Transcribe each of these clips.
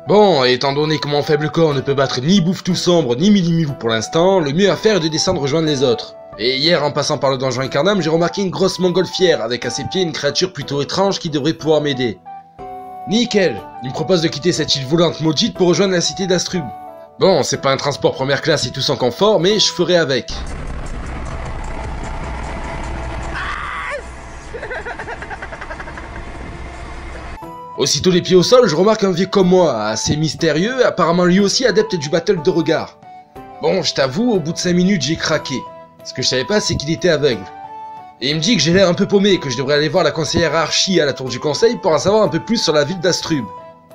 Bon, étant donné que mon faible corps ne peut battre ni Bouffe tout sombre ni Mili-Milou pour l'instant, le mieux à faire est de descendre rejoindre les autres. Et hier, en passant par le donjon Incarnam, j'ai remarqué une grosse montgolfière avec à ses pieds une créature plutôt étrange qui devrait pouvoir m'aider. Nickel. Il me propose de quitter cette île volante maudite pour rejoindre la cité d'Astrub. Bon, c'est pas un transport première classe et tout sans confort, mais je ferai avec. Aussitôt les pieds au sol, je remarque un vieux comme moi, assez mystérieux, apparemment lui aussi adepte du battle de regard. Bon, je t'avoue, au bout de 5 minutes, j'ai craqué. Ce que je savais pas, c'est qu'il était aveugle. Et il me dit que j'ai l'air un peu paumé, que je devrais aller voir la conseillère Archie à la tour du conseil pour en savoir un peu plus sur la ville d'Astrub.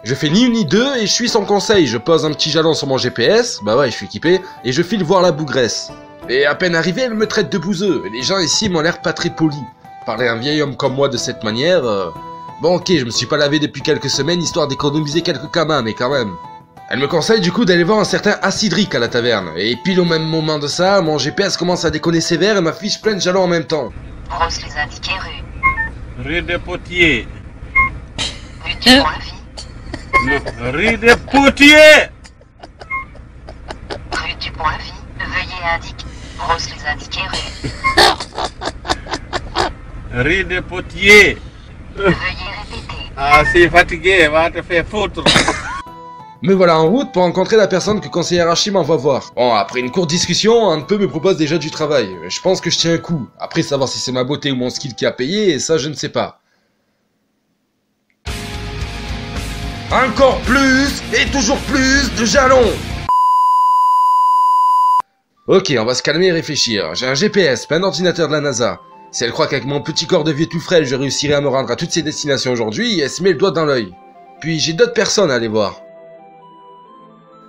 Je fais ni une ni deux et je suis son conseil, je pose un petit jalon sur mon GPS, bah ouais, je suis équipé, et je file voir la bougresse. Et à peine arrivé, elle me traite de bouseux, et les gens ici m'ont l'air pas très polis. Parler à un vieil homme comme moi de cette manière... Bon ok, je me suis pas lavé depuis quelques semaines histoire d'économiser quelques kamas, mais quand même. Elle me conseille du coup d'aller voir un certain Acidric à la taverne, et pile au même moment de ça, mon GPS commence à déconner sévère et m'affiche plein de jalons en même temps. Brosse les indiqués Rue des Potiers. Rue du Point-Vie. Rue des Potiers. Rue du Point-Vie. Veuillez indiquer. Brosse les indiqués Rue des Potiers. Veuillez répéter. Ah, c'est fatigué, va te faire foutre. Me voilà en route pour rencontrer la personne que conseiller Archie m'envoie voir. Bon, après une courte discussion, un de peu me propose déjà du travail. Je pense que je tiens un coup. Après, savoir si c'est ma beauté ou mon skill qui a payé, ça je ne sais pas. Encore plus et toujours plus de jalons. Ok, on va se calmer et réfléchir. J'ai un GPS, pas un ordinateur de la NASA. Si elle croit qu'avec mon petit corps de vieux tout frêle, je réussirai à me rendre à toutes ces destinations aujourd'hui, elle se met le doigt dans l'œil. Puis j'ai d'autres personnes à aller voir.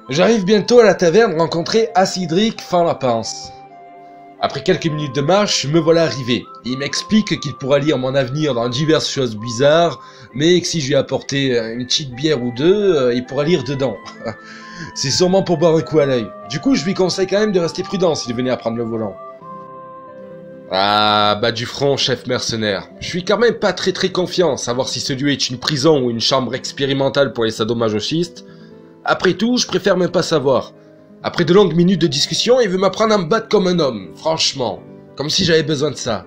J'arrive bientôt à la taverne rencontrer Acidric Fanlapens. Après quelques minutes de marche, me voilà arrivé. Il m'explique qu'il pourra lire mon avenir dans diverses choses bizarres, mais que si je lui ai apporté une petite bière ou deux, il pourra lire dedans. C'est sûrement pour boire un coup à l'œil. Du coup, je lui conseille quand même de rester prudent s'il venait à prendre le volant. Ah, bas du front, chef mercenaire. Je suis quand même pas très confiant, savoir si ce lieu est une prison ou une chambre expérimentale pour les sadomasochistes. Après tout, je préfère même pas savoir. Après de longues minutes de discussion, il veut m'apprendre à me battre comme un homme, franchement. Comme si j'avais besoin de ça.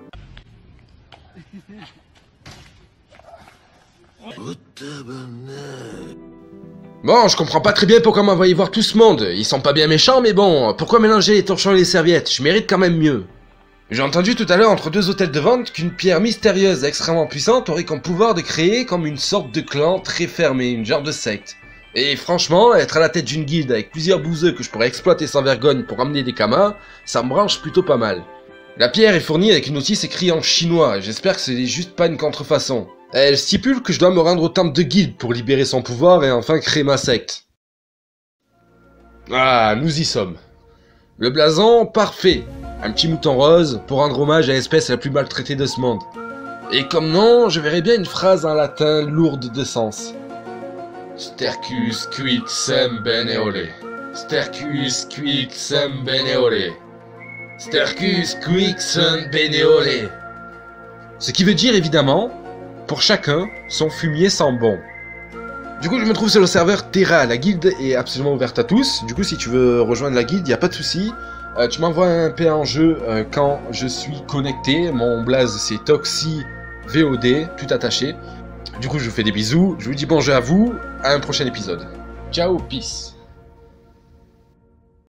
Bon, je comprends pas très bien pourquoi m'envoyer voir tout ce monde. Ils sont pas bien méchants, mais bon, pourquoi mélanger les torchons et les serviettes? Je mérite quand même mieux. J'ai entendu tout à l'heure entre deux hôtels de vente qu'une pierre mystérieuse et extrêmement puissante aurait comme pouvoir de créer comme une sorte de clan très fermé, une genre de secte. Et franchement, être à la tête d'une guilde avec plusieurs bouseux que je pourrais exploiter sans vergogne pour ramener des kamas, ça me branche plutôt pas mal. La pierre est fournie avec une notice écrite en chinois, et j'espère que c'est juste pas une contrefaçon. Elle stipule que je dois me rendre au temple de guilde pour libérer son pouvoir et enfin créer ma secte. Ah, nous y sommes. Le blason, parfait. Un petit mouton rose pour rendre hommage à l'espèce la plus maltraitée de ce monde. Et comme nom, je verrais bien une phrase en latin lourde de sens. Stercus quid sem beneole. Stercus quid sem beneole. Stercus quid sem beneole. Ce qui veut dire évidemment, pour chacun, son fumier sent bon. Du coup, je me trouve sur le serveur Terra. La guilde est absolument ouverte à tous. Du coup, si tu veux rejoindre la guilde, y a pas de souci. Tu m'envoies un PA en jeu quand je suis connecté. Mon blaze c'est Toxi VOD, tout attaché. Du coup je vous fais des bisous, je vous dis bon jeu à vous, à un prochain épisode. Ciao, peace.